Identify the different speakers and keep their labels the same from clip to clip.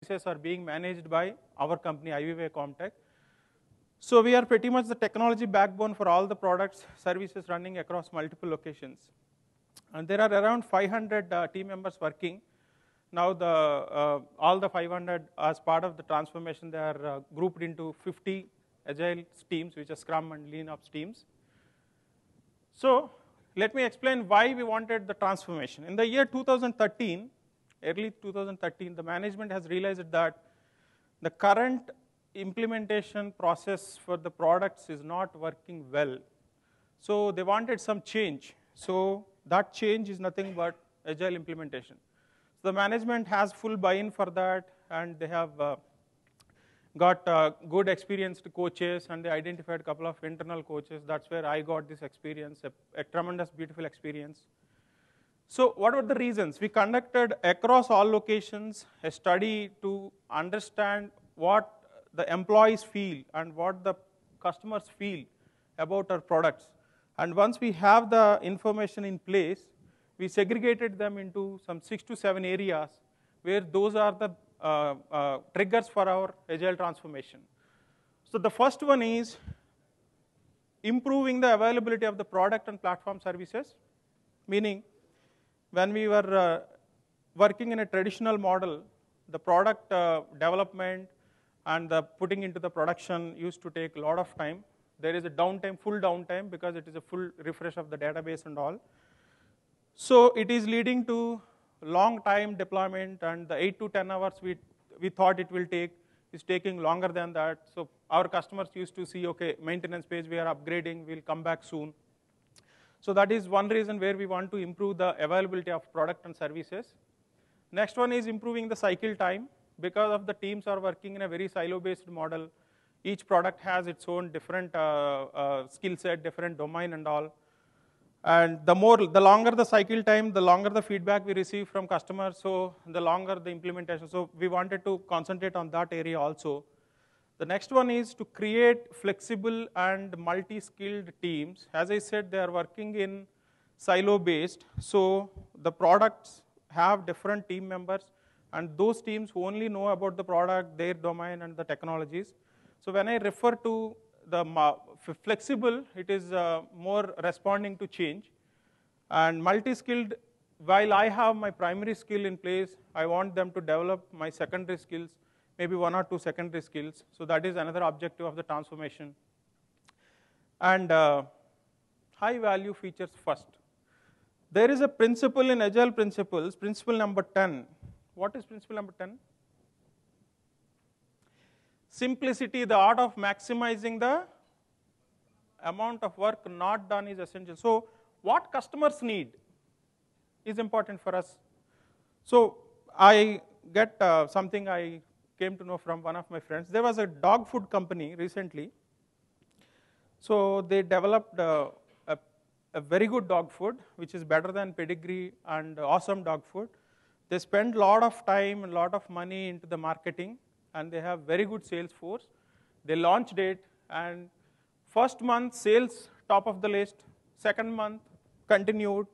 Speaker 1: are being managed by our company, IVY Comtech. So we are pretty much the technology backbone for all the products, services running across multiple locations. And there are around 500 team members working. Now all the 500, as part of the transformation, they are grouped into 50 agile teams, which are Scrum and Lean Ops teams. So let me explain why we wanted the transformation. In the year 2013, early 2013, the management has realized that the current implementation process for the products is not working well. So they wanted some change. So that change is nothing but agile implementation. So the management has full buy-in for that, and they have got good experienced coaches, and they identified a couple of internal coaches. That's where I got this experience, a tremendous, beautiful experience. So what were the reasons? We conducted across all locations a study to understand what the employees feel and what the customers feel about our products. And once we have the information in place, we segregated them into some 6 to 7 areas where those are the triggers for our agile transformation. So the first one is improving the availability of the product and platform services, meaning when we were working in a traditional model, the product development and the putting into the production used to take a lot of time. There is a downtime, full downtime, because it is a full refresh of the database and all. So it is leading to long time deployment, and the 8 to 10 hours we thought it will take is taking longer than that. So our customers used to see, okay, maintenance page, we are upgrading, we'll come back soon. So that is one reason where we want to improve the availability of product and services. Next one is improving the cycle time. Because of the teams are working in a very silo-based model, each product has its own different skill set, different domain and all. And the longer the cycle time, the longer the feedback we receive from customers, so the longer the implementation. So we wanted to concentrate on that area also. The next one is to create flexible and multi-skilled teams. As I said, they are working in silo-based, so the products have different team members, and those teams who only know about the product, their domain, and the technologies. So when I refer to the flexible, it is more responding to change. And multi-skilled, while I have my primary skill in place, I want them to develop my secondary skills, maybe 1 or 2 secondary skills. So that is another objective of the transformation. And high value features first. There is a principle in Agile principles, principle number 10. What is principle number 10? Simplicity, the art of maximizing the amount of work not done is essential. So what customers need is important for us. So I get something I came to know from one of my friends. There was a dog food company recently. So they developed a very good dog food, which is better than pedigree and awesome dog food. They spend a lot of time and a lot of money into the marketing, and they have very good sales force. They launched it, and first month sales top of the list, second month continued,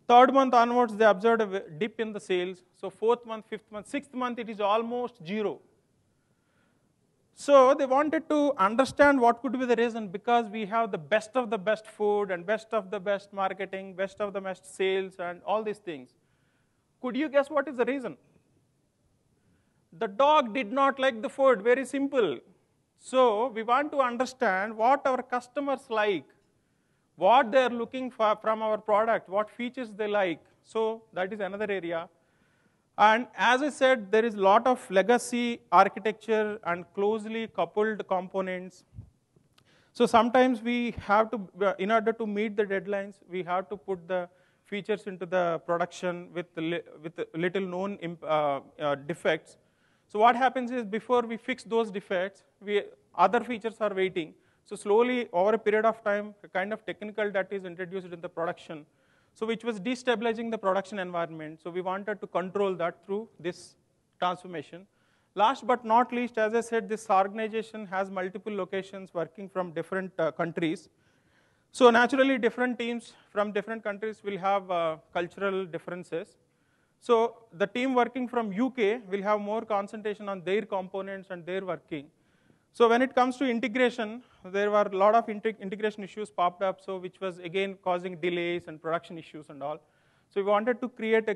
Speaker 1: third month onwards they observed a dip in the sales, so fourth month, fifth month, sixth month it is almost zero. So they wanted to understand what could be the reason, because we have the best of the best food and best of the best marketing, best of the best sales and all these things. Could you guess what is the reason? The dog did not like the food, very simple. So we want to understand what our customers like, what they are looking for from our product, what features they like. So that is another area. And as I said, there is a lot of legacy architecture and closely coupled components. So sometimes we have to, in order to meet the deadlines, we have to put the features into the production with little known defects. So what happens is, before we fix those defects, other features are waiting. So slowly, over a period of time, a kind of technical debt is introduced in the production, so which was destabilizing the production environment. So we wanted to control that through this transformation. Last but not least, as I said, this organization has multiple locations working from different countries. So naturally, different teams from different countries will have cultural differences. So the team working from UK will have more concentration on their components and their working. So when it comes to integration, there were a lot of integration issues popped up, so which was again causing delays and production issues and all. So we wanted to create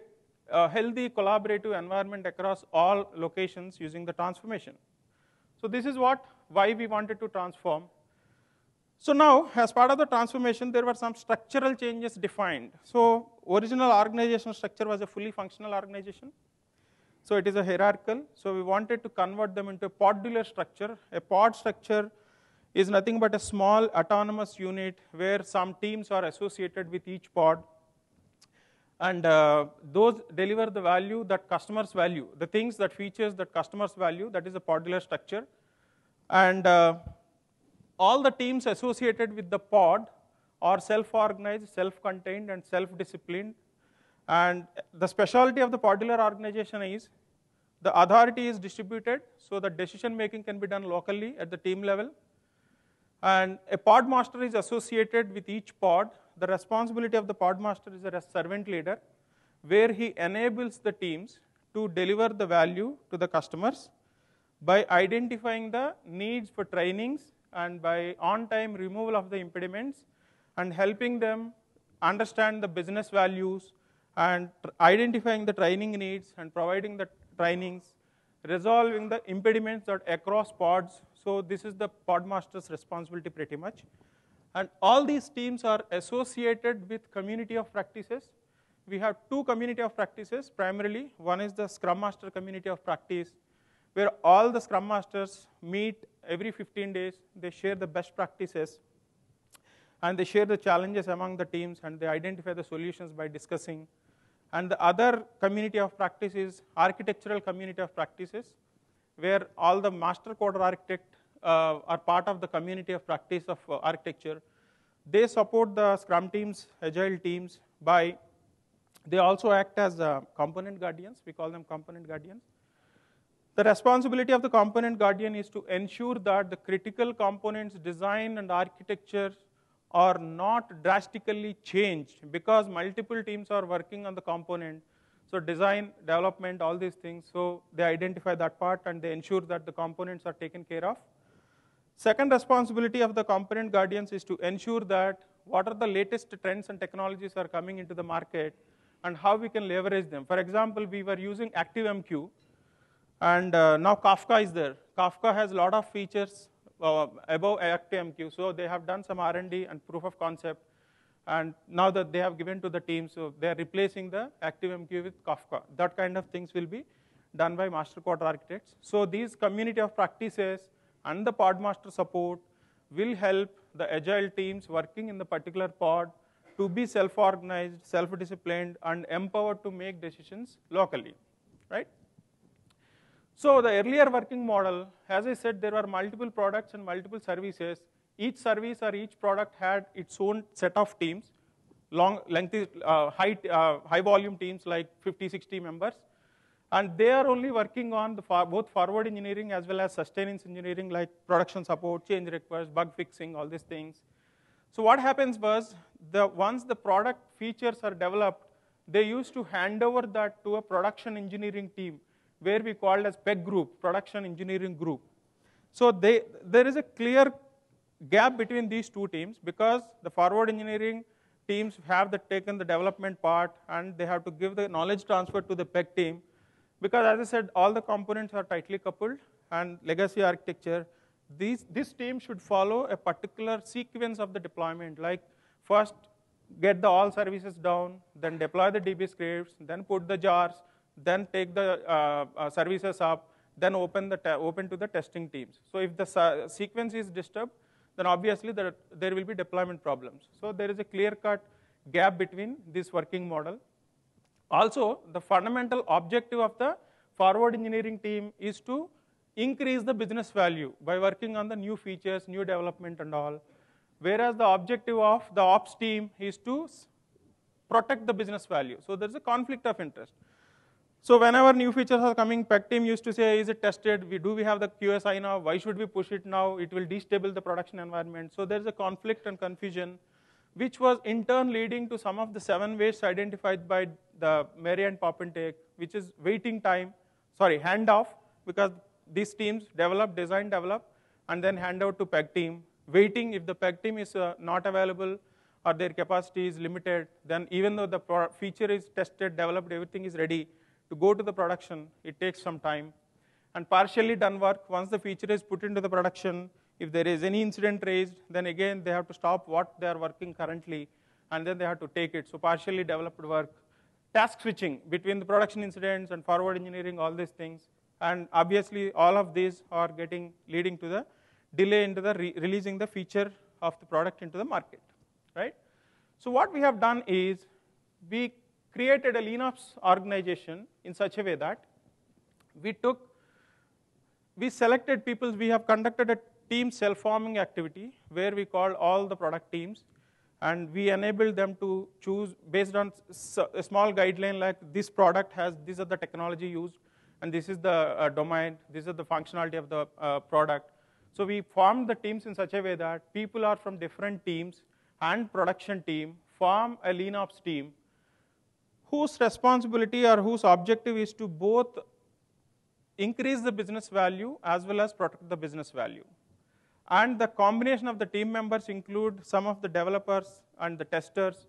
Speaker 1: a healthy collaborative environment across all locations using the transformation. So this is why we wanted to transform. So now, as part of the transformation, there were some structural changes defined. So original organizational structure was a fully functional organization. So it is a hierarchical. So we wanted to convert them into a podular structure. A pod structure is nothing but a small autonomous unit where some teams are associated with each pod. And those deliver the value that customers value, the things that features that customers value, that is a podular structure. And all the teams associated with the pod are self-organized, self-contained, and self-disciplined. And the specialty of the podular organization is the authority is distributed, so the decision making can be done locally at the team level. And a pod master is associated with each pod. The responsibility of the pod master is a servant leader, where he enables the teams to deliver the value to the customers by identifying the needs for trainings and by on-time removal of the impediments and helping them understand the business values and identifying the training needs and providing the trainings, resolving the impediments that across pods. So this is the pod master's responsibility pretty much. And all these teams are associated with community of practices. We have two community of practices primarily. One is the Scrum Master community of practice, where all the Scrum Masters meet every 15 days. They share the best practices, and they share the challenges among the teams, and they identify the solutions by discussing. And the other community of practice is architectural community of practices, where all the master coder architect are part of the community of practice of architecture. They support the Scrum teams, Agile teams they also act as component guardians. We call them component guardians. The responsibility of the component guardian is to ensure that the critical components design and architecture are not drastically changed because multiple teams are working on the component. So design, development, all these things. So they identify that part and they ensure that the components are taken care of. Second responsibility of the component guardians is to ensure that what are the latest trends and technologies are coming into the market and how we can leverage them. For example, we were using ActiveMQ, and now Kafka is there. Kafka has a lot of features above ActiveMQ, so they have done some R&D and proof of concept, and now that they have given to the team, so they are replacing the ActiveMQ with Kafka. That kind of things will be done by master code architects. So these community of practices and the pod master support will help the agile teams working in the particular pod to be self-organized, self-disciplined, and empowered to make decisions locally, right? So the earlier working model, as I said, there were multiple products and multiple services. Each service or each product had its own set of teams, long, lengthy, high volume teams like 50, 60 members. And they are only working on the both forward engineering as well as sustenance engineering, like production support, change requests, bug fixing, all these things. So what happens was, once the product features are developed, they used to hand over that to a production engineering team, where we called as PEG group, production engineering group. So there is a clear gap between these two teams because the forward engineering teams have taken the development part and they have to give the knowledge transfer to the PEG team. Because as I said, all the components are tightly coupled and legacy architecture. This team should follow a particular sequence of the deployment, like first get the all services down, then deploy the DB scripts, then put the jars, then take the services up, then open to the testing teams. So if the sequence is disturbed, then obviously there will be deployment problems. So there is a clear-cut gap between this working model. Also, the fundamental objective of the forward engineering team is to increase the business value by working on the new features, new development and all. Whereas the objective of the ops team is to protect the business value. So there's a conflict of interest. So whenever new features are coming, PEG team used to say, is it tested? Do we have the QSI now? Why should we push it now? It will destabilize the production environment. So there's a conflict and confusion. which was in turn leading to some of the 7 wastes identified by the Mary and Poppentek, which is waiting time, handoff, because these teams develop, design, develop, and then hand out to PEG team. Waiting, if the PEG team is not available or their capacity is limited, then even though the feature is tested, developed, everything is ready to go to the production, it takes some time. And partially done work, once the feature is put into the production, if there is any incident raised, then again they have to stop what they are working currently, and then they have to take it. So partially developed work. Task switching between the production incidents and forward engineering, all these things. And obviously all of these are leading to the delay into the releasing the feature of the product into the market, right? So what we have done is we created a LeanOps organization in such a way that we selected people, we have conducted a team self-forming activity where we called all the product teams, and we enabled them to choose based on a small guideline like this product has, these are the technology used, and this is the domain, this is the functionality of the product. So we formed the teams in such a way that people are from different teams and production team form a LeanOps team whose responsibility or whose objective is to both increase the business value as well as protect the business value. And the combination of the team members include some of the developers and the testers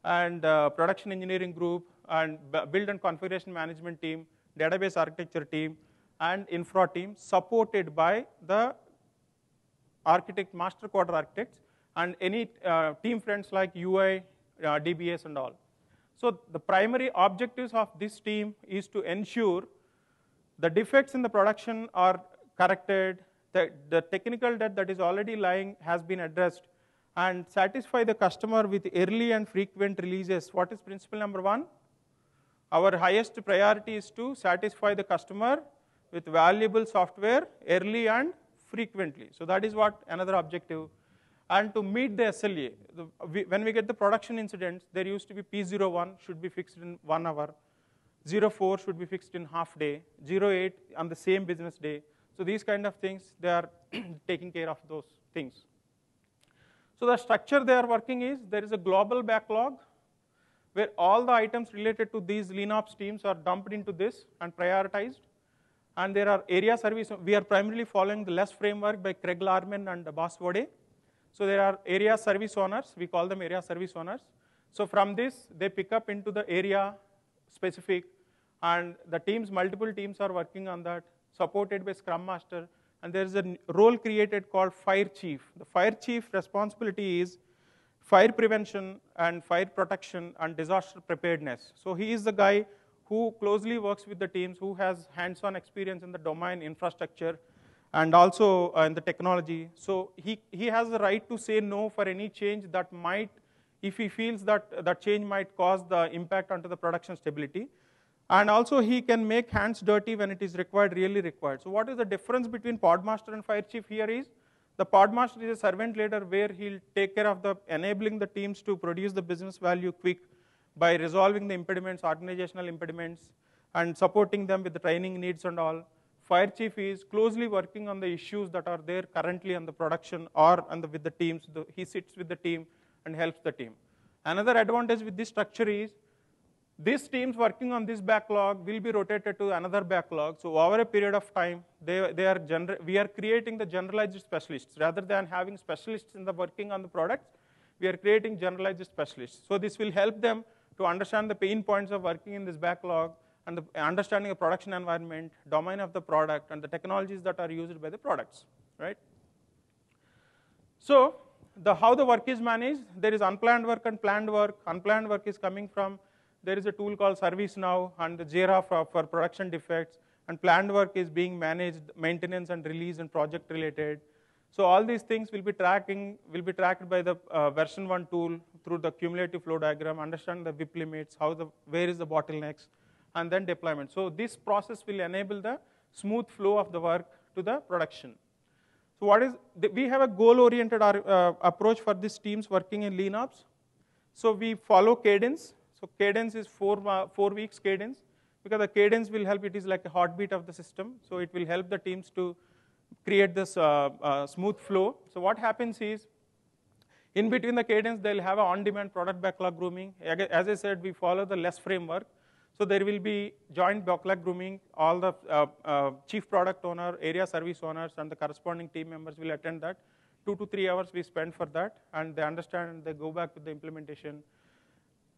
Speaker 1: and production engineering group and build and configuration management team, database architecture team, and infra team supported by the architect, master coder architects, and any team friends like UI, DBS, and all. So the primary objectives of this team is to ensure the defects in the production are corrected, the technical debt that is already lying has been addressed, and satisfy the customer with early and frequent releases. What is principle number 1? Our highest priority is to satisfy the customer with valuable software early and frequently. So that is what another objective. And to meet the SLA, when we get the production incidents, there used to be P01 should be fixed in 1 hour, 04 should be fixed in half day, 08 on the same business day. So these kind of things, they are taking care of those things. So the structure they are working is, there is a global backlog where all the items related to these LeanOps teams are dumped into this and prioritized. And there are area service. We are primarily following the LESS framework by Craig Larman and Bas Vode. So there are area service owners. We call them area service owners. So from this, they pick up into the area specific, and the teams, multiple teams are working on that, supported by Scrum Master. And there is a role created called Fire Chief. The Fire Chief responsibility is fire prevention and fire protection and disaster preparedness. So he is the guy who closely works with the teams, who has hands-on experience in the domain infrastructure and also in the technology. So he has the right to say no for any change that might, if he feels that that change might cause the impact onto the production stability. And also he can make hands dirty when it is required, really required. So what is the difference between Podmaster and Fire Chief here is, the Podmaster is a servant leader where he'll take care of the enabling the teams to produce the business value quick by resolving the impediments, organizational impediments, and supporting them with the training needs and all. Fire Chief is closely working on the issues that are there currently on the production or with the teams. He sits with the team and helps the team. Another advantage with this structure is, these teams working on this backlog will be rotated to another backlog. So over a period of time, we are creating the generalized specialists. Rather than having specialists in the working on the products, we are creating generalized specialists. So this will help them to understand the pain points of working in this backlog and understanding the production environment, domain of the product, and the technologies that are used by the products, right? So how the work is managed, there is unplanned work and planned work. Unplanned work is coming from, there is a tool called ServiceNow and the Jira for production defects, and planned work is being managed, maintenance and release and project related. So all these things will be tracked by the version 1 tool through the cumulative flow diagram, understand the WIP limits, where is the bottlenecks, and then deployment. So this process will enable the smooth flow of the work to the production. So we have a goal-oriented approach for these teams working in LeanOps. So we follow cadence. So cadence is 4 weeks cadence, because the cadence will help, it is like a heartbeat of the system. So it will help the teams to create this smooth flow. So what happens is, In between the cadence, they'll have an on-demand product backlog grooming. As I said, we follow the less framework. So there will be joint backlog grooming. All the chief product owner, area service owners, and the corresponding team members will attend that. 2 to 3 hours we spend for that, and they understand, and they go back with the implementation.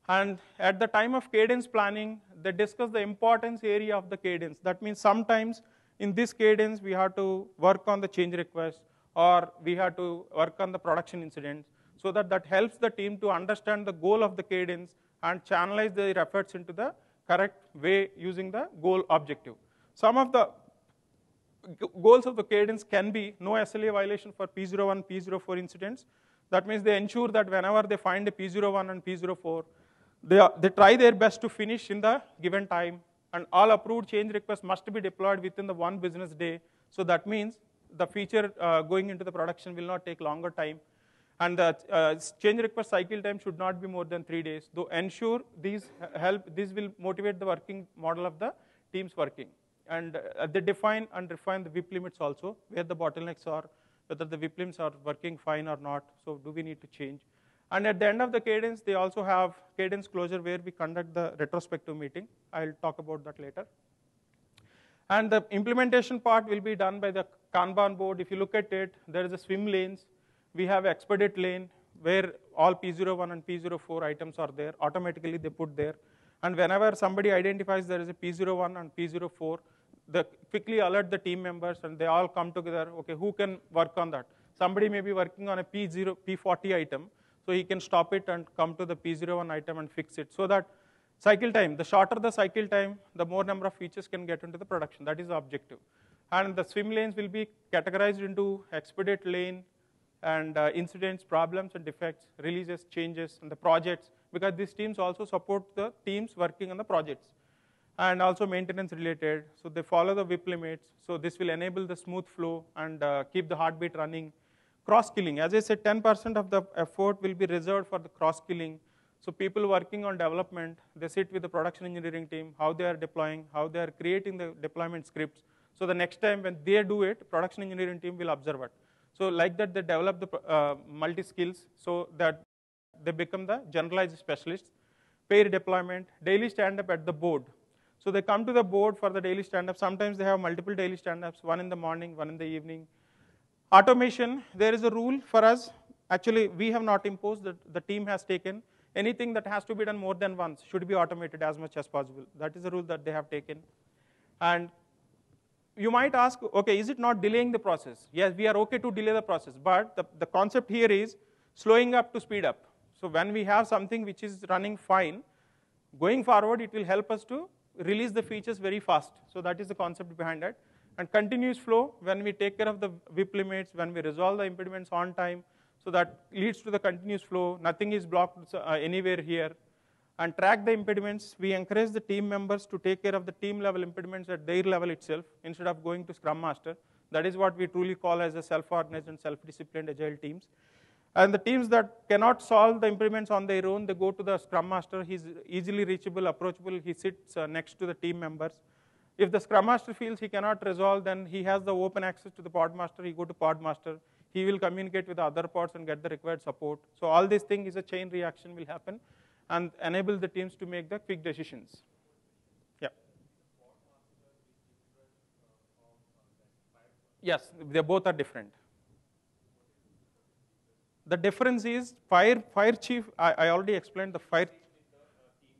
Speaker 1: And at the time of cadence planning, they discuss the importance area of the cadence. That means sometimes in this cadence, we have to work on the change request, or we have to work on the production incidents, so that helps the team to understand the goal of the cadence and channelize their efforts into the correct way using the goal objective. Some of the goals of the cadence can be no SLA violation for P01, P04 incidents. That means they ensure that whenever they find a P01 and P04, they try their best to finish in the given time, and all approved change requests must be deployed within the 1 business day. So that means the feature going into the production will not take longer time. And the change request cycle time should not be more than 3 days. Though ensure these will motivate the working model of the teams working. And they define and refine the WIP limits also, where the bottlenecks are, whether the WIP limits are working fine or not, so do we need to change. And at the end of the cadence, they also have cadence closure where we conduct the retrospective meeting. I'll talk about that later. And the implementation part will be done by the Kanban board. If you look at it, there is a swim lanes. We have expedite lane where all P01 and P04 items are there. Automatically they put there. And whenever somebody identifies there is a P01 and P04, they quickly alert the team members and they all come together. Okay, who can work on that? Somebody may be working on a P40 item, so he can stop it and come to the P01 item and fix it. So that cycle time, the shorter the cycle time, the more number of features can get into the production. That is the objective. And the swim lanes will be categorized into expedite lane, and incidents, problems, and defects, releases, changes, and the projects, because these teams also support the teams working on the projects, and also maintenance related. So they follow the WIP limits. So this will enable the smooth flow and keep the heartbeat running. Cross-skilling, as I said, 10% of the effort will be reserved for the cross-skilling. So people working on development, they sit with the production engineering team, how they are deploying, how they are creating the deployment scripts. So the next time when they do it, production engineering team will observe it. So like that, they develop the multi-skills so that they become the generalized specialists. Pair deployment, daily stand-up at the board. So they come to the board for the daily stand-up. Sometimes they have multiple daily stand-ups, one in the morning, one in the evening. Automation, there is a rule for us. Actually, we have not imposed, the team has taken. Anything that has to be done more than once should be automated as much as possible. That is a rule that they have taken. And you might ask, okay, is it not delaying the process? Yes, we are okay to delay the process, but the concept here is slowing up to speed up. So when we have something which is running fine, going forward, it will help us to release the features very fast. So that is the concept behind it. And continuous flow, when we take care of the WIP limits, when we resolve the impediments on time, so that leads to the continuous flow. Nothing is blocked anywhere here. And track the impediments. We encourage the team members to take care of the team level impediments at their level itself instead of going to Scrum Master. That is what we truly call as a self-organized and self-disciplined agile teams. And the teams that cannot solve the impediments on their own, they go to the Scrum Master. He's easily reachable, approachable. He sits next to the team members. If the Scrum Master feels he cannot resolve, then he has the open access to the Pod Master. He go to Pod Master. He will communicate with the other pods and get the required support. So all this thing is a chain reaction will happen and enable the teams to make the quick decisions. Yeah. Yes, they both are different. The difference is fire chief, I already explained the fire,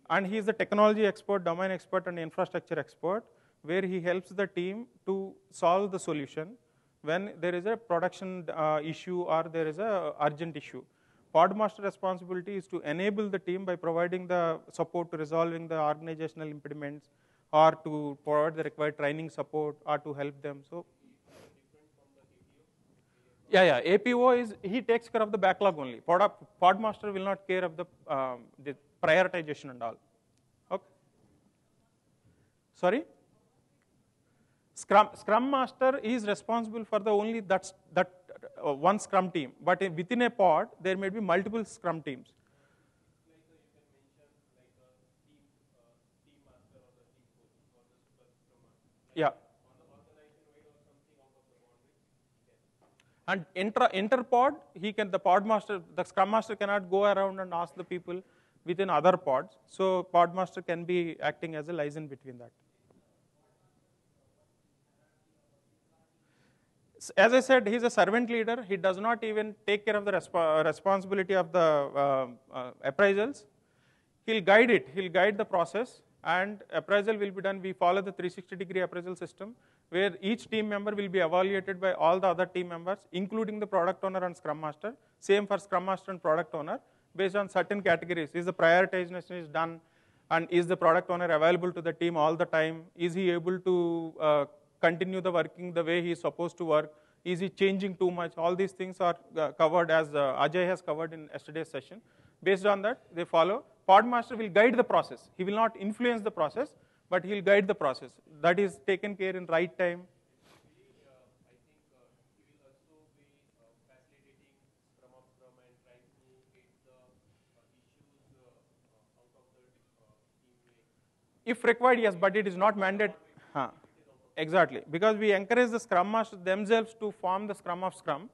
Speaker 1: and he is the technology expert, domain expert, and infrastructure expert, where he helps the team to solve the solution when there is a production issue or there is a urgent issue. Podmaster responsibility is to enable the team by providing the support to resolving the organizational impediments, or to provide the required training support, or to help them. So, yeah, APO is, he takes care of the backlog only. Podmaster will not care of the prioritization and all. Okay. Sorry? Scrum Master is responsible for the only that one Scrum team, but within a pod there may be multiple Scrum teams. Yeah. And inter-pod, the Scrum Master cannot go around and ask the people within other pods. So pod master can be acting as a liaison between that. As I said, he's a servant leader. He does not even take care of the responsibility of the appraisals. He'll guide it. He'll guide the process, and appraisal will be done. We follow the 360-degree appraisal system, where each team member will be evaluated by all the other team members, including the product owner and Scrum Master. Same for Scrum Master and product owner, based on certain categories. Is the prioritization is done, and is the product owner available to the team all the time? Is he able to continue the working the way he is supposed to work? Is he changing too much? All these things are covered, as Ajay has covered in yesterday's session. Based on that, they follow. Podmaster will guide the process. He will not influence the process, but he will guide the process. That is taken care in right time. If required, yes, but it is not mandated. Exactly, because we encourage the Scrum Masters themselves to form the Scrum of Scrum.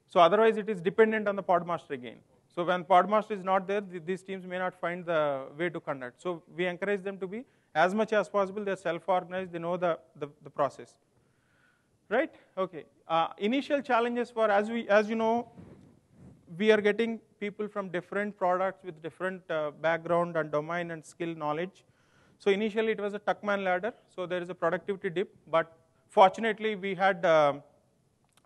Speaker 1: So otherwise, it is dependent on the Podmaster again. So when Podmaster is not there, these teams may not find the way to conduct. So we encourage them to be, as much as possible, they're self-organized, they know the process. Right? Okay. Initial challenges for, as you know, we are getting people from different products with different background and domain and skill knowledge. So initially it was a Tuckman ladder, so there is a productivity dip, but fortunately we had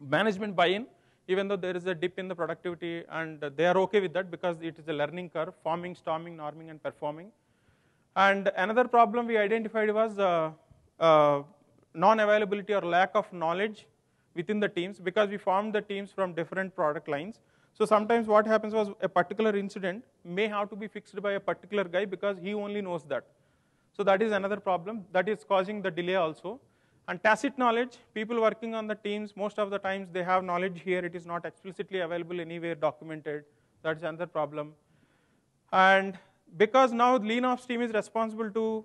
Speaker 1: management buy-in, even though there is a dip in the productivity, and they are okay with that because it is a learning curve, forming, storming, norming, and performing. And another problem we identified was non-availability or lack of knowledge within the teams, because we formed the teams from different product lines. So sometimes what happens was a particular incident may have to be fixed by a particular guy because he only knows that. So that is another problem that is causing the delay also. And tacit knowledge, people working on the teams, most of the times they have knowledge here, it is not explicitly available anywhere documented. That's another problem. And because now Lean Ops team is responsible to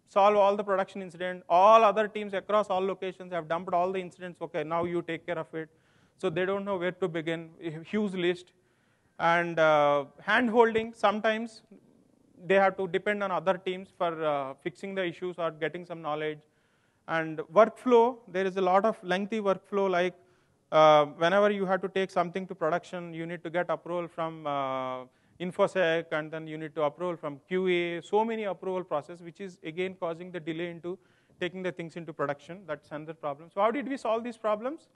Speaker 1: solve all the production incidents, all other teams across all locations have dumped all the incidents, okay, now you take care of it. So they don't know where to begin, a huge list. And hand-holding, sometimes they have to depend on other teams for fixing the issues or getting some knowledge. And workflow, there is a lot of lengthy workflow, like whenever you have to take something to production, you need to get approval from InfoSec, and then you need to approval from QA, so many approval process, which is again causing the delay into taking the things into production. That's another problem. So how did we solve these problems?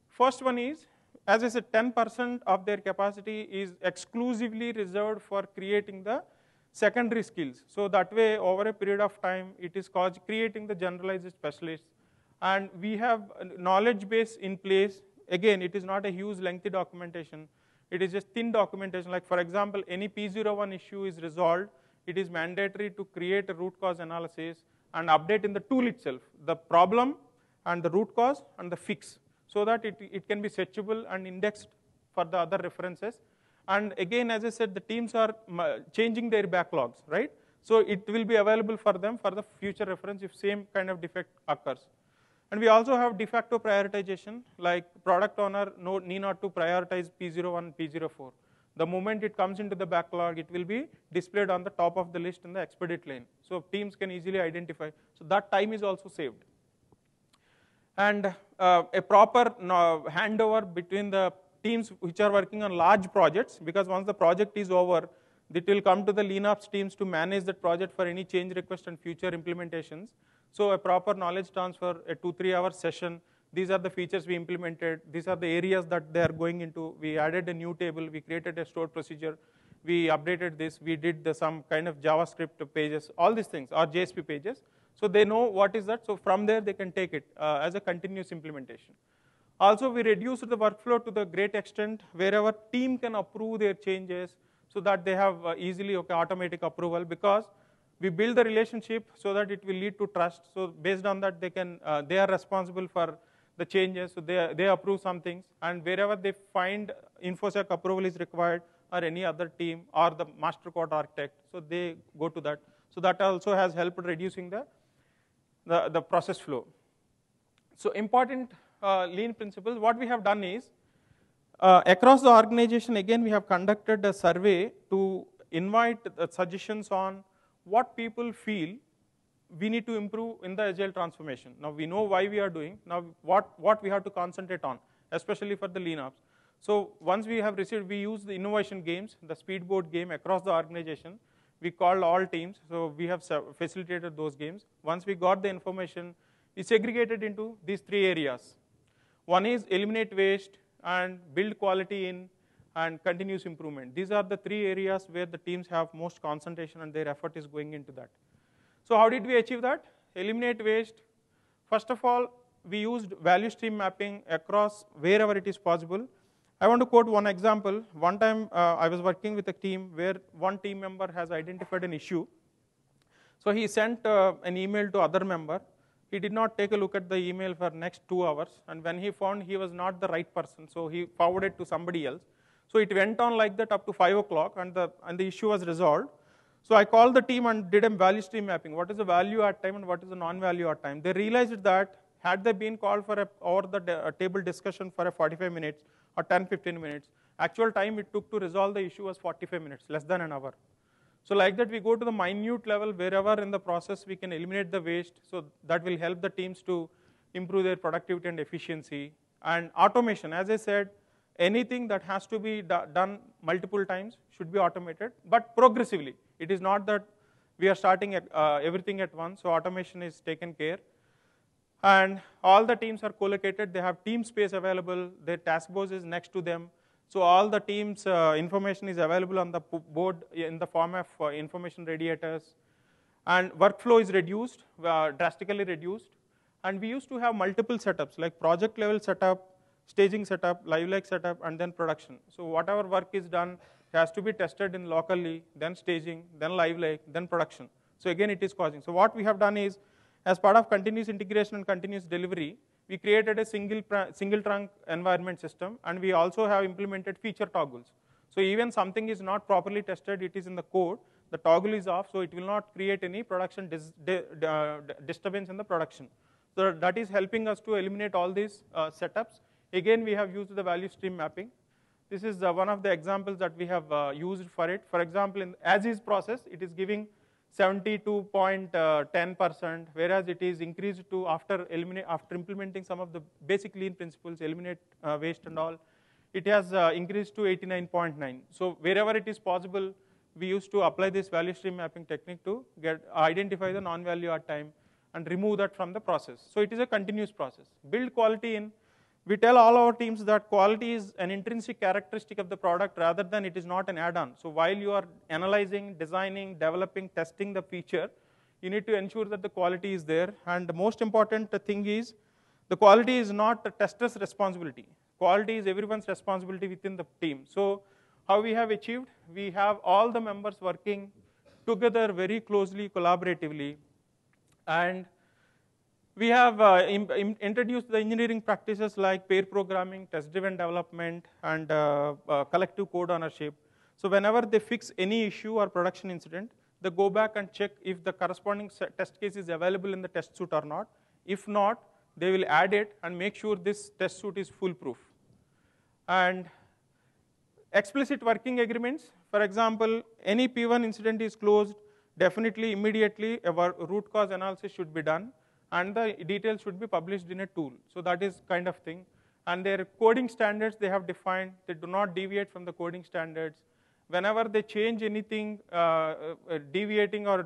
Speaker 1: First one is, as I said, 10% of their capacity is exclusively reserved for creating the secondary skills. So that way, over a period of time, it is creating the generalized specialists. And we have a knowledge base in place. Again, it is not a huge lengthy documentation. It is just thin documentation. Like for example, any P01 issue is resolved, it is mandatory to create a root cause analysis and update in the tool itself, the problem and the root cause and the fix, so that it can be searchable and indexed for the other references. And again, as I said, the teams are changing their backlogs, right? So it will be available for them for the future reference if same kind of defect occurs. And we also have de facto prioritization, like product owner need not to prioritize P01, P04. The moment it comes into the backlog, it will be displayed on the top of the list in the expedite lane. So teams can easily identify. So that time is also saved. And a proper handover between the teams which are working on large projects, because once the project is over, it will come to the Lean Ops teams to manage that project for any change request and future implementations. So a proper knowledge transfer, a 2-3 hour session, these are the features we implemented, these are the areas that they are going into. We added a new table, we created a stored procedure, we updated this, we did some kind of JavaScript pages, all these things, or JSP pages. So they know what is that, so from there they can take it as a continuous implementation. Also, we reduced the workflow to the great extent wherever team can approve their changes so that they have easily automatic approval, because we build the relationship so that it will lead to trust. So based on that, they are responsible for the changes. So they approve some things, and wherever they find InfoSec approval is required, or any other team, or the master code architect, so they go to that. So that also has helped reducing the process flow. So important lean principles, what we have done is, across the organization, again, we have conducted a survey to invite suggestions on what people feel we need to improve in the agile transformation. Now we know why we are doing, now what we have to concentrate on, especially for the lean ops. So once we have received, we use the innovation games, the speedboat game across the organization. We called all teams, so we have facilitated those games. Once we got the information, we segregated into these 3 areas. One is eliminate waste and build quality in and continuous improvement. These are the 3 areas where the teams have most concentration and their effort is going into that. So how did we achieve that? Eliminate waste. First of all, we used value stream mapping across wherever it is possible. I want to quote one example. One time I was working with a team where one team member has identified an issue. So he sent an email to other member. He did not take a look at the email for next 2 hours, and when he found he was not the right person, so he forwarded to somebody else. So it went on like that up to 5 o'clock, and the issue was resolved. So I called the team and did a value stream mapping. What is the value add time and what is the non-value add time? They realized that had they been called for a table discussion for a 45 minutes or 10-15 minutes, actual time it took to resolve the issue was 45 minutes, less than an hour. So like that, we go to the minute level, wherever in the process we can eliminate the waste, so that will help the teams to improve their productivity and efficiency. And automation, as I said, anything that has to be done multiple times should be automated, but progressively. It is not that we are starting everything at once, so automation is taken care. And all the teams are co-located, they have team space available, their task board is next to them. So all the teams' information is available on the board in the form of information radiators. And workflow is reduced, drastically reduced. And we used to have multiple setups, like project level setup, staging setup, live like setup, and then production. So whatever work is done, it has to be tested in locally, then staging, then live like, then production. So again, it is causing. So what we have done is, as part of continuous integration and continuous delivery, we created a single trunk environment system, and we also have implemented feature toggles. So even something is not properly tested, it is in the code, the toggle is off, so it will not create any production disturbance in the production. So that is helping us to eliminate all these setups. Again, we have used the value stream mapping. This is one of the examples that we have used for it. For example, in as-is process, it is giving 72.10%, whereas it is increased to after implementing some of the basic lean principles, eliminate waste and all, it has increased to 89.9. So wherever it is possible, we used to apply this value stream mapping technique to identify the non-value add time and remove that from the process. So it is a continuous process. Build quality in. We tell all our teams that quality is an intrinsic characteristic of the product rather than it is not an add-on. So while you are analyzing, designing, developing, testing the feature, you need to ensure that the quality is there. And the most important thing is, the quality is not the tester's responsibility. Quality is everyone's responsibility within the team. So how we have achieved? We have all the members working together very closely, collaboratively, and we have introduced the engineering practices like pair programming, test-driven development, and collective code ownership. So whenever they fix any issue or production incident, they go back and check if the corresponding test case is available in the test suite or not. If not, they will add it and make sure this test suite is foolproof. And explicit working agreements. For example, any P1 incident is closed, definitely immediately a root cause analysis should be done, and the details should be published in a tool. So that is kind of thing. And their coding standards they have defined, they do not deviate from the coding standards. Whenever they change anything deviating or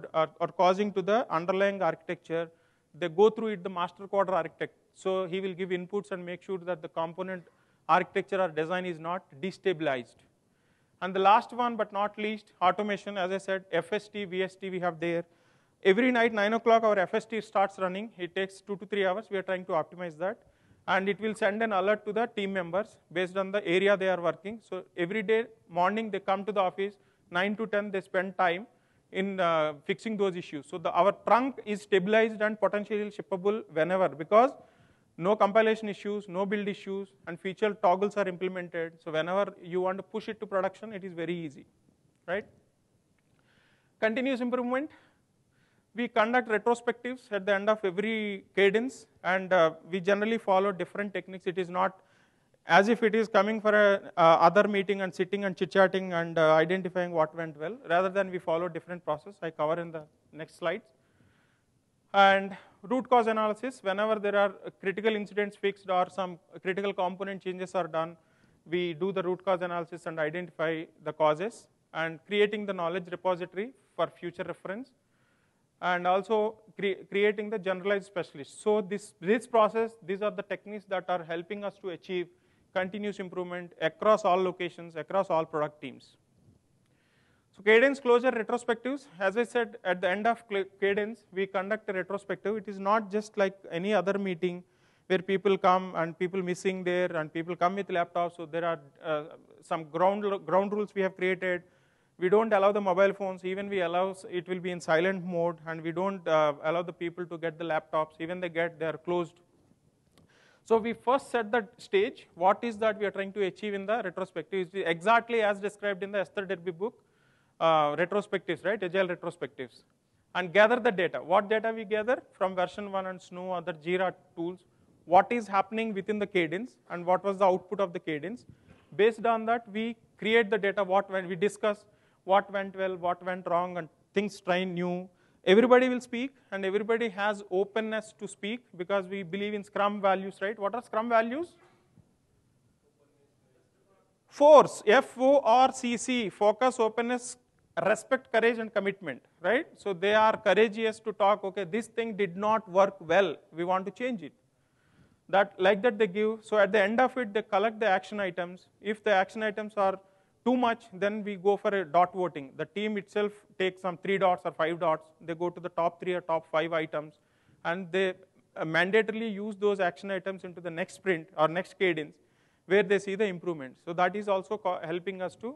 Speaker 1: causing to the underlying architecture, they go through it, the master coder architect. So he will give inputs and make sure that the component architecture or design is not destabilized. And the last one but not least, automation. As I said, FST, VST we have there. Every night, 9 o'clock, our FST starts running. It takes 2 to 3 hours. We are trying to optimize that. And it will send an alert to the team members based on the area they are working. So every day, morning, they come to the office. 9 to 10, they spend time in fixing those issues. So our trunk is stabilized and potentially shippable whenever, because no compilation issues, no build issues, and feature toggles are implemented. So whenever you want to push it to production, it is very easy, right? Continuous improvement. we conduct retrospectives at the end of every cadence, and we generally follow different techniques. It is not as if it is coming for a other meeting and sitting and chit-chatting and identifying what went well. Rather than we follow different process. I cover in the next slides. And root cause analysis, whenever there are critical incidents fixed or some critical component changes are done, we do the root cause analysis and identify the causes, and creating the knowledge repository for future reference, and also creating the generalized specialist. So this process, these are the techniques that are helping us to achieve continuous improvement across all locations, across all product teams. So cadence closure retrospectives, as I said, at the end of cadence, we conduct a retrospective. It is not just like any other meeting where people come and people missing there and people come with laptops. So there are some ground rules we have created. We don't allow the mobile phones. Even we allow, it will be in silent mode, and we don't allow the people to get the laptops. Even they are closed. So we first set the stage. What is that we are trying to achieve in the retrospective? Is exactly as described in the Esther Derby book, retrospectives, right? Agile retrospectives. And gather the data. What data we gather? From version 1 and Snow, other Jira tools. What is happening within the cadence, and what was the output of the cadence. Based on that, we create the data, we discuss what went well, what went wrong, and things try new. Everybody will speak, and everybody has openness to speak, because we believe in Scrum values, right? What are Scrum values? Force, F-O-R-C-C, focus, openness, respect, courage, and commitment, right? So they are courageous to talk, okay, this thing did not work well, we want to change it. Like that they give, so at the end of it, they collect the action items. If the action items are too much, then we go for a dot voting. The team itself takes some 3 dots or 5 dots. They go to the top 3 or top 5 items, and they mandatorily use those action items into the next sprint or next cadence, where they see the improvement. So that is also helping us to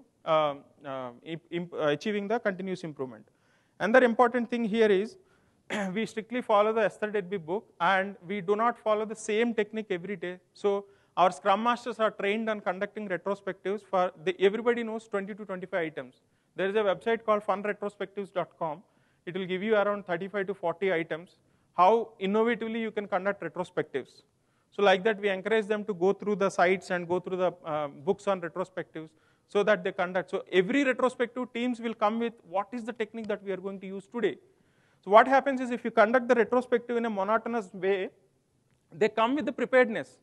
Speaker 1: achieving the continuous improvement. Another important thing here is, we strictly follow the Esther Derby book, and we do not follow the same technique every day. So our Scrum Masters are trained on conducting retrospectives for, everybody knows 20 to 25 items. There is a website called funretrospectives.com. It will give you around 35 to 40 items, how innovatively you can conduct retrospectives. So like that, we encourage them to go through the sites and go through the books on retrospectives, so that they conduct. So every retrospective, teams will come with what is the technique that we are going to use today. So what happens is, if you conduct the retrospective in a monotonous way, they come with the preparedness.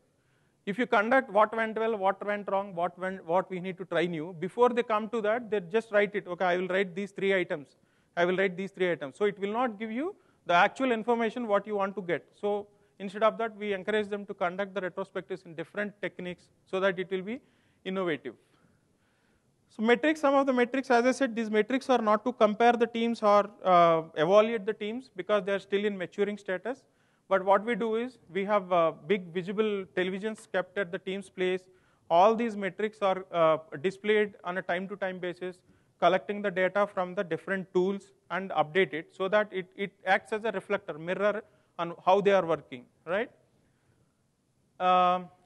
Speaker 1: If you conduct what went well, what went wrong, what we need to try new, before they come to that, they just write it. Okay, I will write these 3 items. I will write these 3 items. So it will not give you the actual information what you want to get. So instead of that, we encourage them to conduct the retrospectives in different techniques, so that it will be innovative. So metrics, some of the metrics, as I said, these metrics are not to compare the teams or evaluate the teams, because they are still in maturing status. But what we do is, we have big visible televisions kept at the team's place. All these metrics are displayed on a time-to-time basis, collecting the data from the different tools and update it, so that it acts as a reflector, mirror on how they are working, right?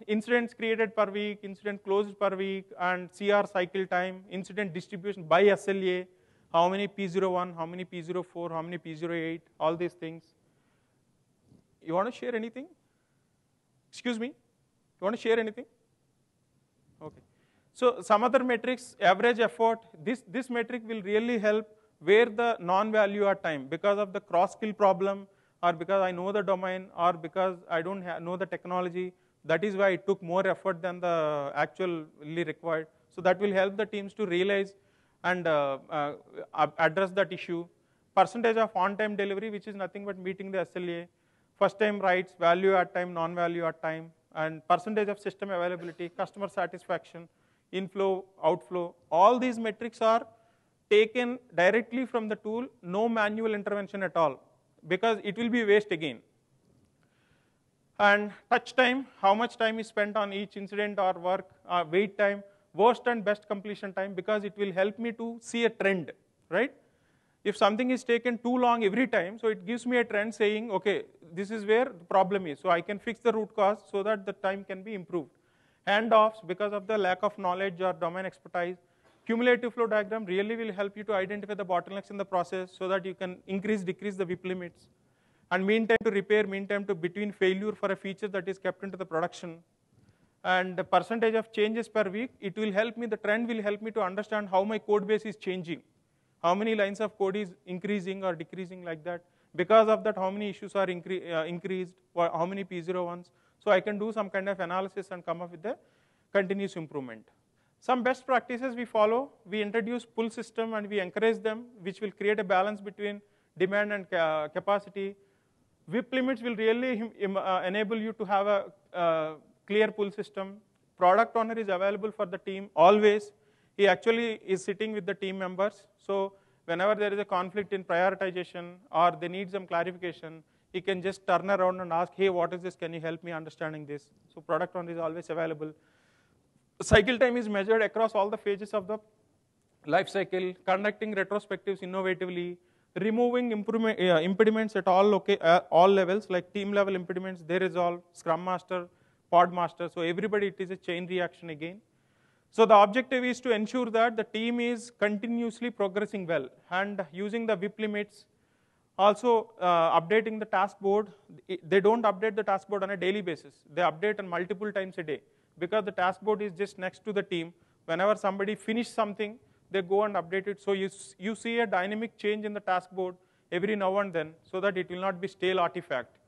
Speaker 1: Incidents created per week, incident closed per week, and CR cycle time, incident distribution by SLA, how many P01, how many P04, how many P08, all these things. You want to share anything? Excuse me? You want to share anything? Okay. So some other metrics, average effort, this metric will really help where the non-value are time, because of the cross-skill problem, or because I know the domain, or because I don't know the technology. That is why it took more effort than the actually required. So that will help the teams to realize and address that issue. Percentage of on-time delivery, which is nothing but meeting the SLA. First time writes, value at time, non-value at time. And percentage of system availability, customer satisfaction, inflow, outflow. All these metrics are taken directly from the tool, no manual intervention at all, because it will be waste again. And touch time, how much time is spent on each incident or work, wait time, worst and best completion time, because it will help me to see a trend, right? If something is taken too long every time, so it gives me a trend saying, okay, this is where the problem is. So I can fix the root cause so that the time can be improved. Handoffs, because of the lack of knowledge or domain expertise, Cumulative flow diagram really will help you to identify the bottlenecks in the process so that you can decrease the WIP limits. And mean time to repair, mean time to between failure for a feature that is kept into the production. And the percentage of changes per week, it will help me, the trend will help me to understand how my code base is changing. How many lines of code is increasing or decreasing like that. Because of that, how many issues are increased, or how many P01s. So I can do some kind of analysis and come up with a continuous improvement. Some best practices we follow, we introduce pull system and we encourage them, which will create a balance between demand and capacity. WIP limits will really enable you to have a clear pull system. Product owner is available for the team always. He actually is sitting with the team members. So whenever there is a conflict in prioritization or they need some clarification, he can just turn around and ask, hey, what is this? Can you help me understanding this? So product owner is always available. Cycle time is measured across all the phases of the life cycle, conducting retrospectives innovatively, removing impediments at all levels, like team level impediments, they resolve, Scrum Master, Pod Master, so everybody, it is a chain reaction again. So the objective is to ensure that the team is continuously progressing well and using the WIP limits, also updating the task board. They don't update the task board on a daily basis. They update on multiple times a day because the task board is just next to the team. Whenever somebody finishes something, they go and update it. So you see a dynamic change in the task board every now and then so that it will not be stale artifact.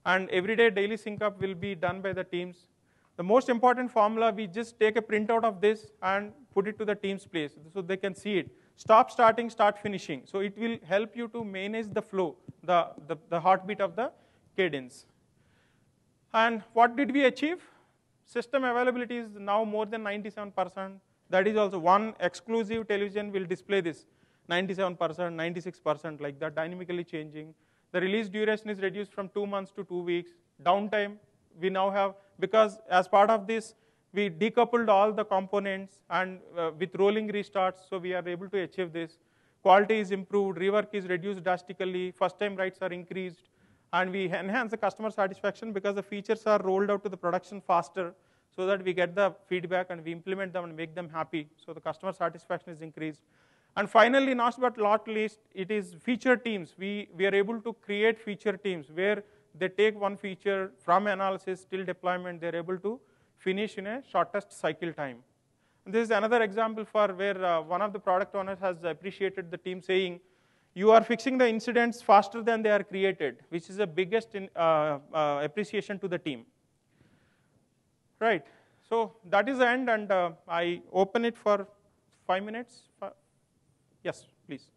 Speaker 1: And everyday daily sync up will be done by the teams. The most important formula, we just take a printout of this and put it to the team's place so they can see it. Stop starting, start finishing. So it will help you to manage the flow, the heartbeat of the cadence. And what did we achieve? System availability is now more than 97%. That is also one exclusive television will display this, 97%, 96%, like that, dynamically changing. The release duration is reduced from 2 months to 2 weeks. Downtime, we now have, because as part of this, we decoupled all the components and with rolling restarts, so we are able to achieve this. Quality is improved, rework is reduced drastically, first time writes are increased, and we enhance the customer satisfaction because the features are rolled out to the production faster so that we get the feedback and we implement them and make them happy. So the customer satisfaction is increased. And finally, last but not least, it is feature teams. We are able to create feature teams where they take one feature from analysis till deployment, they're able to finish in a shortest cycle time. And this is another example for where one of the product owners has appreciated the team saying, you are fixing the incidents faster than they are created, which is the biggest appreciation to the team. Right, so that is the end, and I open it for 5 minutes. Yes, please.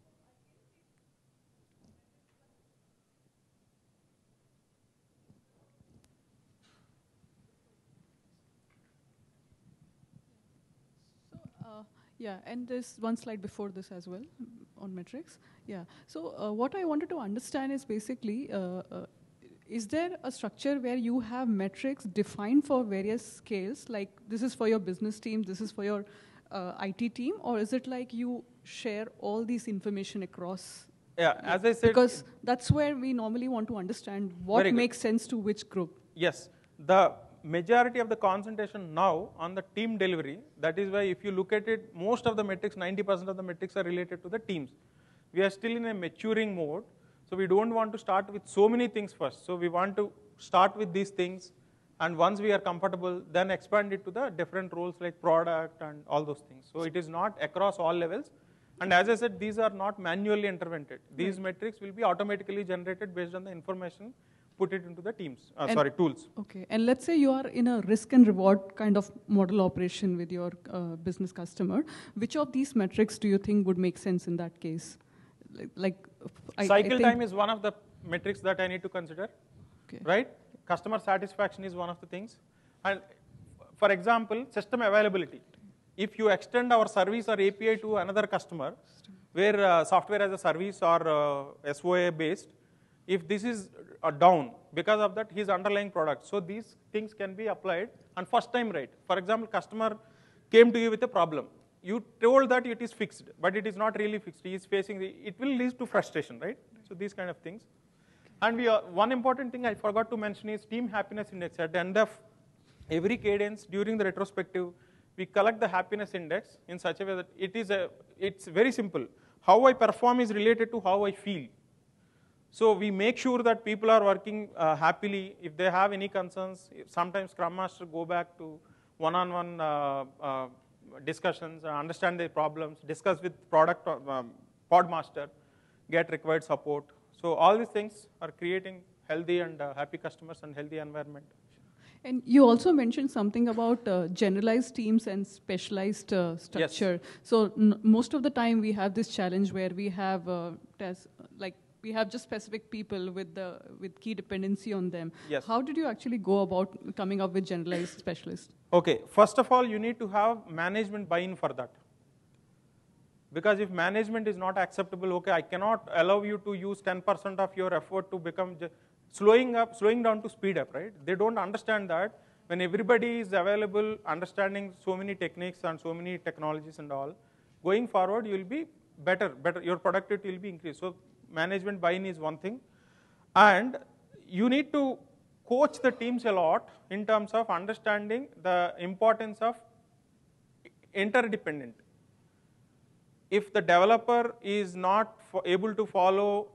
Speaker 2: Yeah, and there's one slide before this as well on metrics. Yeah, so what I wanted to understand is basically, is there a structure where you have metrics defined for various scales, like this is for your business team, this is for your IT team, or is it like you share all these information across?
Speaker 1: Yeah, as I said.
Speaker 2: Because that's where we normally want to understand what makes sense to which group.
Speaker 1: Yes, the majority of the concentration now on the team delivery. That is why if you look at it, most of the metrics, 90% of the metrics are related to the teams. We are still in a maturing mode, so we don't want to start with so many things first. So we want to start with these things, and once we are comfortable, then expand it to the different roles like product and all those things. So it is not across all levels. And as I said, these are not manually intervened. These metrics will be automatically generated based on the information, put it into the teams, tools.
Speaker 2: Okay, and let's say you are in a risk and reward kind of model operation with your business customer. Which of these metrics do you think would make sense in that case?
Speaker 1: Cycle time is one of the metrics that I need to consider, right? Customer satisfaction is one of the things. And for example, system availability. If you extend our service or API to another customer, where software as a service or SOA based, if this is down, because of that, his underlying product. So these things can be applied and first time right. For example, customer came to you with a problem. You told that it is fixed, but it is not really fixed. He is facing, it will lead to frustration, right? So these kind of things. And one important thing I forgot to mention is team happiness index. At the end of every cadence during the retrospective, we collect the happiness index in such a way that it's very simple. How I perform is related to how I feel. So we make sure that people are working happily. If they have any concerns, sometimes Scrum Master go back to one-on-one discussions, understand their problems, discuss with product pod master, get required support. So all these things are creating healthy and happy customers and healthy environment.
Speaker 2: And you also mentioned something about generalized teams and specialized structure. Yes. So most of the time we have this challenge where we have we have just specific people with key dependency on them.
Speaker 1: Yes.
Speaker 2: How did you actually go about coming up with generalized specialists?
Speaker 1: Okay, first of all, you need to have management buy-in for that. Because if management is not acceptable, okay, I cannot allow you to use 10% of your effort to become, slowing down to speed up, right? They don't understand that when everybody is available, understanding so many techniques and so many technologies and all, going forward, you will be better, your productivity will be increased. So management buy-in is one thing. And you need to coach the teams a lot in terms of understanding the importance of interdependent. If the developer is not able to follow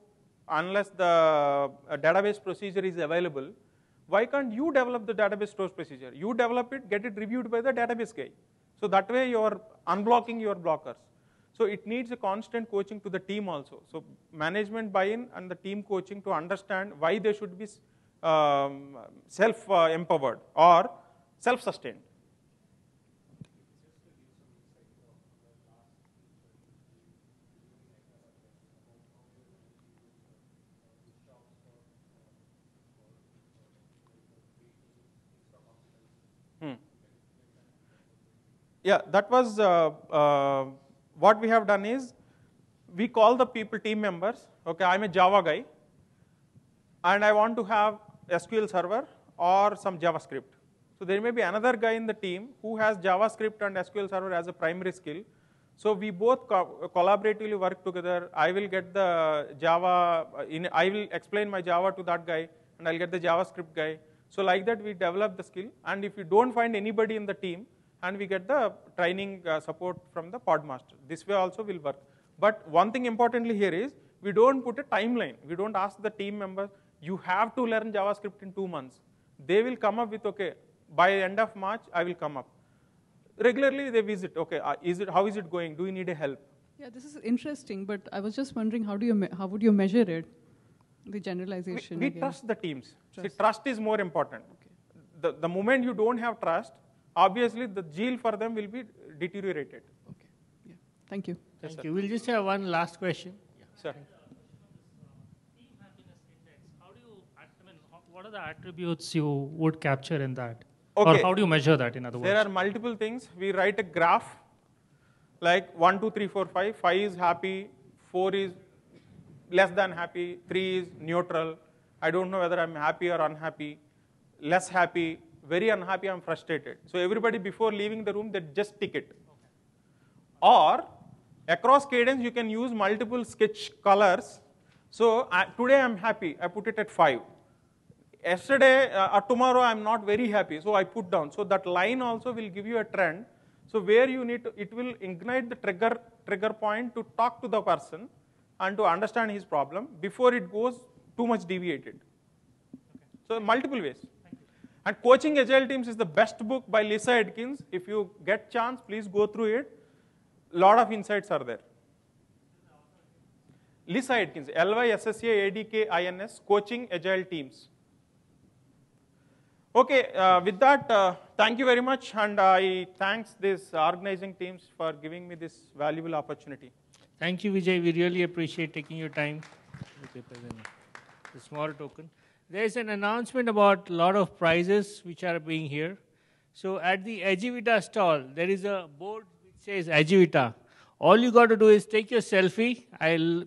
Speaker 1: unless the database procedure is available, why can't you develop the database stores procedure? You develop it, get it reviewed by the database guy. So that way you are unblocking your blockers. So it needs a constant coaching to the team also. So management buy-in and the team coaching to understand why they should be self-empowered or self-sustained. Yeah, that was what we have done is we call the team members. Okay, I'm a Java guy, and I want to have SQL Server or some JavaScript. So there may be another guy in the team who has JavaScript and SQL Server as a primary skill. So we both collaboratively work together. I will get the Java, I will explain my Java to that guy, and I'll get the JavaScript guy. So like that, we develop the skill. And if we don't find anybody in the team, and we get the training support from the pod master. This way also will work. But one thing importantly here is, we don't put a timeline. We don't ask the team members, you have to learn JavaScript in 2 months. They will come up with, okay, by end of March, I will come up. Regularly they visit, okay, how is it going? Do you need a help?
Speaker 2: Yeah, this is interesting, but I was just wondering, how would you measure it, the generalization?
Speaker 1: We trust the teams. See, trust is more important. Okay. The moment you don't have trust, obviously the zeal for them will be deteriorated.
Speaker 2: Okay. Yeah. Thank you.
Speaker 3: Thank you. We'll just have one last question.
Speaker 1: Yeah. Sir.
Speaker 4: Team happiness index. What are the attributes you would capture in that? Okay. Or how do you measure that, in other words?
Speaker 1: There are multiple things. We write a graph like 1, 2, 3, 4, 5. 5 is happy, 4 is less than happy, 3 is neutral. I don't know whether I'm happy or unhappy, less happy, very unhappy, I'm frustrated. So everybody before leaving the room, they just tick it. Okay. Or across cadence, you can use multiple sketch colors. So today I'm happy, I put it at 5. Yesterday or tomorrow I'm not very happy, so I put down. So that line also will give you a trend. So where you need to, it will ignite the trigger point to talk to the person and to understand his problem before it goes too much deviated. Okay. So multiple ways. And Coaching Agile Teams is the best book by Lisa Adkins. If you get chance, please go through it. A lot of insights are there. Lisa Adkins, Lyssa-Adkins, Coaching Agile Teams. Okay, with that, thank you very much, and I thanks these organizing teams for giving me this valuable opportunity.
Speaker 3: Thank you, Vijay. We really appreciate taking your time. The small token. There is an announcement about a lot of prizes which are being here. So at the Agivita stall, there is a board which says Agivita. All you got to do is take your selfie. I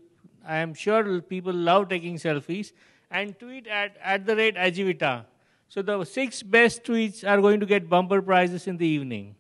Speaker 3: am sure people love taking selfies. And tweet at @Agivita. So the 6 best tweets are going to get bumper prizes in the evening.